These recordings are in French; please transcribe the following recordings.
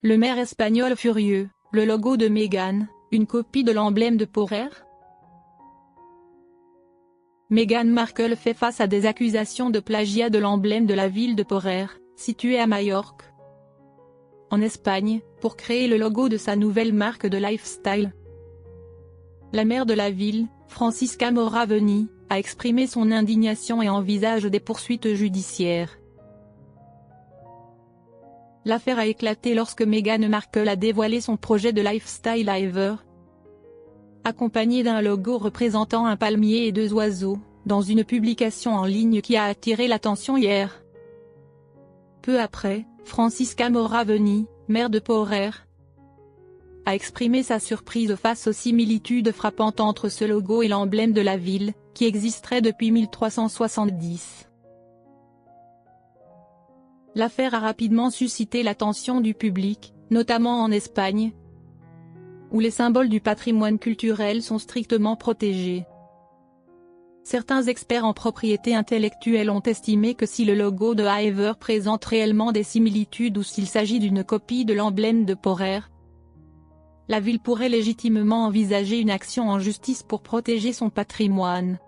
Le maire espagnol furieux, le logo de Meghan, une copie de l'emblème de Porrer? Meghan Markle fait face à des accusations de plagiat de l'emblème de la ville de Porrer, située à Majorque, en Espagne, pour créer le logo de sa nouvelle marque de lifestyle. La maire de la ville, Francisca Moraveni, a exprimé son indignation et envisage des poursuites judiciaires. L'affaire a éclaté lorsque Meghan Markle a dévoilé son projet de lifestyle Ever, accompagné d'un logo représentant un palmier et deux oiseaux, dans une publication en ligne qui a attiré l'attention hier. Peu après, Francisca Moraveni, maire de Porrer, a exprimé sa surprise face aux similitudes frappantes entre ce logo et l'emblème de la ville, qui existerait depuis 1370. L'affaire a rapidement suscité l'attention du public, notamment en Espagne, où les symboles du patrimoine culturel sont strictement protégés. Certains experts en propriété intellectuelle ont estimé que si le logo de Ever présente réellement des similitudes ou s'il s'agit d'une copie de l'emblème de Porrer, la ville pourrait légitimement envisager une action en justice pour protéger son patrimoine.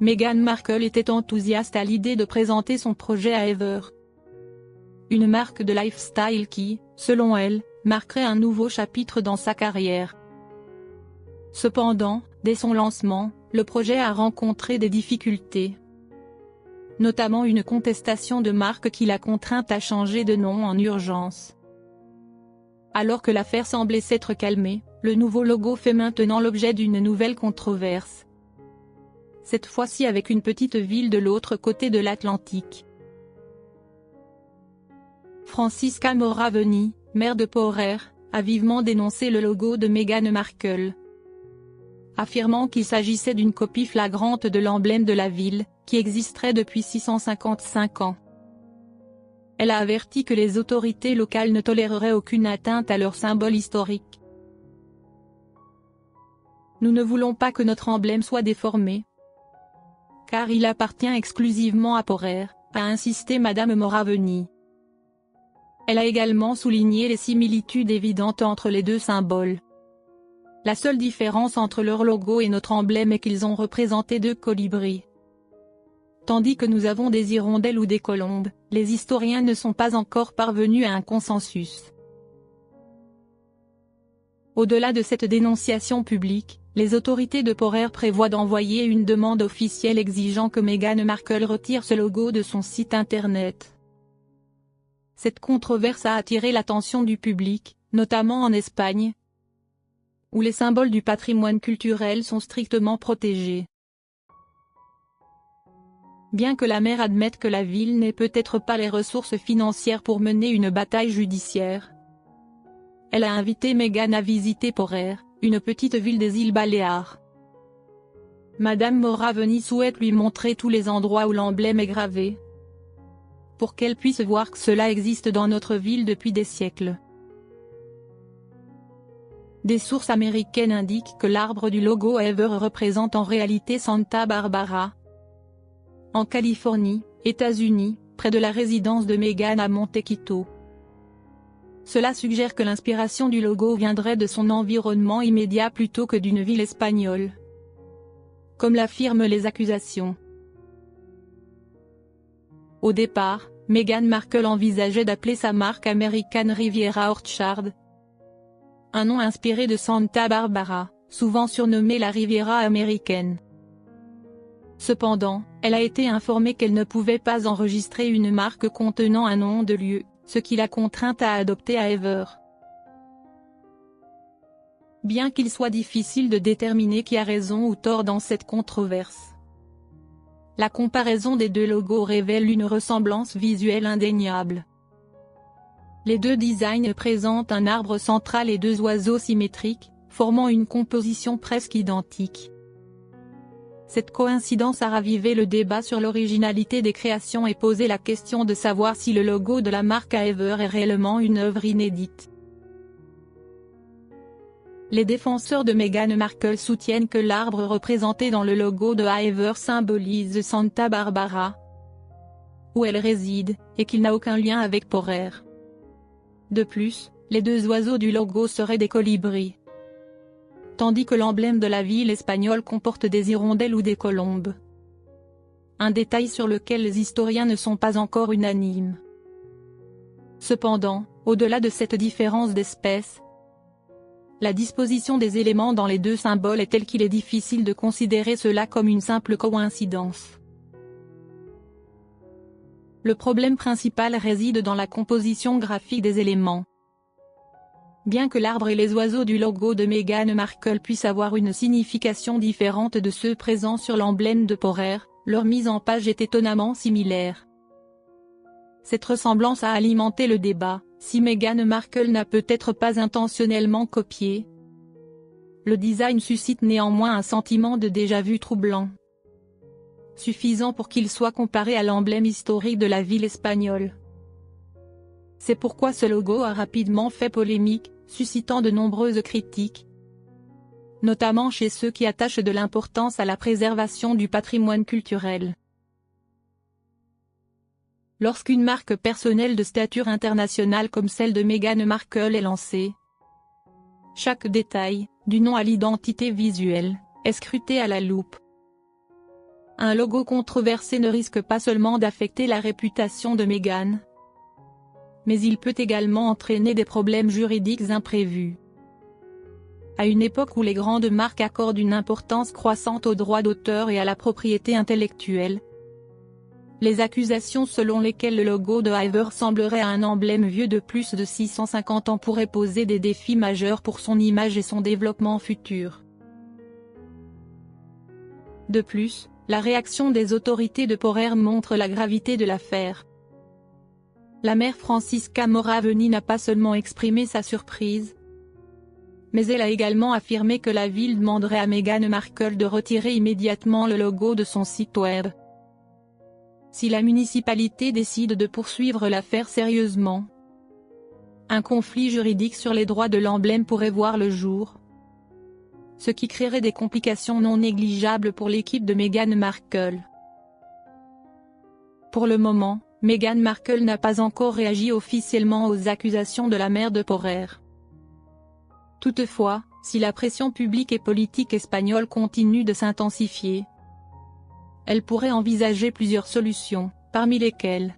Meghan Markle était enthousiaste à l'idée de présenter son projet à Ever, une marque de lifestyle qui, selon elle, marquerait un nouveau chapitre dans sa carrière. Cependant, dès son lancement, le projet a rencontré des difficultés, notamment une contestation de marque qui l'a contrainte à changer de nom en urgence. Alors que l'affaire semblait s'être calmée, le nouveau logo fait maintenant l'objet d'une nouvelle controverse. Cette fois-ci avec une petite ville de l'autre côté de l'Atlantique. Francisca Moraveni, maire de Porrer, a vivement dénoncé le logo de Meghan Markle, affirmant qu'il s'agissait d'une copie flagrante de l'emblème de la ville, qui existerait depuis 655 ans. Elle a averti que les autorités locales ne toléreraient aucune atteinte à leur symbole historique. Nous ne voulons pas que notre emblème soit déformé, car il appartient exclusivement à Porrer, a insisté Madame Moraveni. Elle a également souligné les similitudes évidentes entre les deux symboles. La seule différence entre leur logo et notre emblème est qu'ils ont représenté deux colibris. Tandis que nous avons des hirondelles ou des colombes, les historiens ne sont pas encore parvenus à un consensus. Au-delà de cette dénonciation publique, les autorités de Porrer prévoient d'envoyer une demande officielle exigeant que Meghan Markle retire ce logo de son site internet. Cette controverse a attiré l'attention du public, notamment en Espagne, où les symboles du patrimoine culturel sont strictement protégés. Bien que la maire admette que la ville n'ait peut-être pas les ressources financières pour mener une bataille judiciaire, elle a invité Meghan à visiter Porrer, une petite ville des îles Baléares. Madame Moraveni souhaite lui montrer tous les endroits où l'emblème est gravé, pour qu'elle puisse voir que cela existe dans notre ville depuis des siècles. Des sources américaines indiquent que l'arbre du logo Ever représente en réalité Santa Barbara, en Californie, États-Unis, près de la résidence de Meghan à Montecito. Cela suggère que l'inspiration du logo viendrait de son environnement immédiat plutôt que d'une ville espagnole, comme l'affirment les accusations. Au départ, Meghan Markle envisageait d'appeler sa marque American Riviera Orchard, un nom inspiré de Santa Barbara, souvent surnommée la Riviera américaine. Cependant, elle a été informée qu'elle ne pouvait pas enregistrer une marque contenant un nom de lieu, ce qui l'a contrainte à adopter Ever. Bien qu'il soit difficile de déterminer qui a raison ou tort dans cette controverse, la comparaison des deux logos révèle une ressemblance visuelle indéniable. Les deux designs présentent un arbre central et deux oiseaux symétriques, formant une composition presque identique. Cette coïncidence a ravivé le débat sur l'originalité des créations et posé la question de savoir si le logo de la marque Ever est réellement une œuvre inédite. Les défenseurs de Meghan Markle soutiennent que l'arbre représenté dans le logo de Ever symbolise Santa Barbara, où elle réside, et qu'il n'a aucun lien avec Porrer. De plus, les deux oiseaux du logo seraient des colibris, tandis que l'emblème de la ville espagnole comporte des hirondelles ou des colombes. Un détail sur lequel les historiens ne sont pas encore unanimes. Cependant, au-delà de cette différence d'espèce, la disposition des éléments dans les deux symboles est telle qu'il est difficile de considérer cela comme une simple coïncidence. Le problème principal réside dans la composition graphique des éléments. Bien que l'arbre et les oiseaux du logo de Meghan Markle puissent avoir une signification différente de ceux présents sur l'emblème de Porer, leur mise en page est étonnamment similaire. Cette ressemblance a alimenté le débat, si Meghan Markle n'a peut-être pas intentionnellement copié. Le design suscite néanmoins un sentiment de déjà-vu troublant, suffisant pour qu'il soit comparé à l'emblème historique de la ville espagnole. C'est pourquoi ce logo a rapidement fait polémique, suscitant de nombreuses critiques, notamment chez ceux qui attachent de l'importance à la préservation du patrimoine culturel. Lorsqu'une marque personnelle de stature internationale comme celle de Meghan Markle est lancée, chaque détail, du nom à l'identité visuelle, est scruté à la loupe. Un logo controversé ne risque pas seulement d'affecter la réputation de Meghan, mais il peut également entraîner des problèmes juridiques imprévus. À une époque où les grandes marques accordent une importance croissante aux droits d'auteur et à la propriété intellectuelle, les accusations selon lesquelles le logo de Iver semblerait à un emblème vieux de plus de 650 ans pourraient poser des défis majeurs pour son image et son développement futur. De plus, la réaction des autorités de Porer montre la gravité de l'affaire. La mère Francisca Moraveni n'a pas seulement exprimé sa surprise, mais elle a également affirmé que la ville demanderait à Meghan Markle de retirer immédiatement le logo de son site web. Si la municipalité décide de poursuivre l'affaire sérieusement, un conflit juridique sur les droits de l'emblème pourrait voir le jour, ce qui créerait des complications non négligeables pour l'équipe de Meghan Markle. Pour le moment, Meghan Markle n'a pas encore réagi officiellement aux accusations de la mère de Porer. Toutefois, si la pression publique et politique espagnole continue de s'intensifier, elle pourrait envisager plusieurs solutions, parmi lesquelles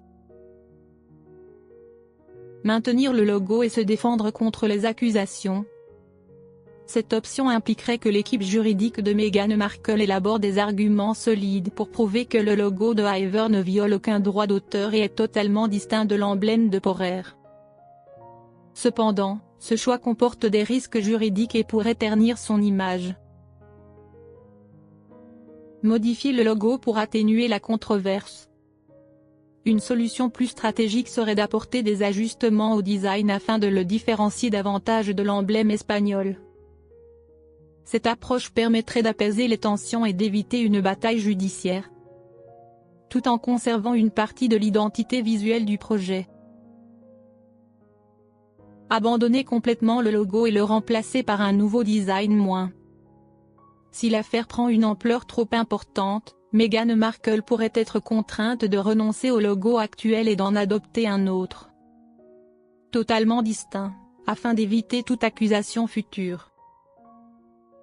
maintenir le logo et se défendre contre les accusations. Cette option impliquerait que l'équipe juridique de Meghan Markle élabore des arguments solides pour prouver que le logo de Iver ne viole aucun droit d'auteur et est totalement distinct de l'emblème de Porer. Cependant, ce choix comporte des risques juridiques et pourrait ternir son image. Modifier le logo pour atténuer la controverse. Une solution plus stratégique serait d'apporter des ajustements au design afin de le différencier davantage de l'emblème espagnol. Cette approche permettrait d'apaiser les tensions et d'éviter une bataille judiciaire, tout en conservant une partie de l'identité visuelle du projet. Abandonner complètement le logo et le remplacer par un nouveau design moins. Si l'affaire prend une ampleur trop importante, Meghan Markle pourrait être contrainte de renoncer au logo actuel et d'en adopter un autre, totalement distinct, afin d'éviter toute accusation future.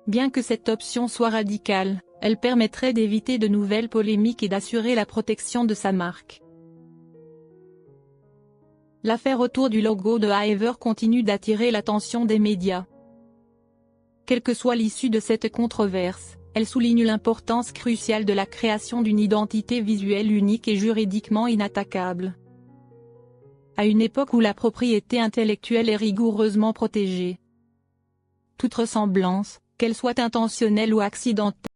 Bien que cette option soit radicale, elle permettrait d'éviter de nouvelles polémiques et d'assurer la protection de sa marque. L'affaire autour du logo de Iver continue d'attirer l'attention des médias. Quelle que soit l'issue de cette controverse, elle souligne l'importance cruciale de la création d'une identité visuelle unique et juridiquement inattaquable. À une époque où la propriété intellectuelle est rigoureusement protégée, toute ressemblance, qu'elle soit intentionnelle ou accidentelle,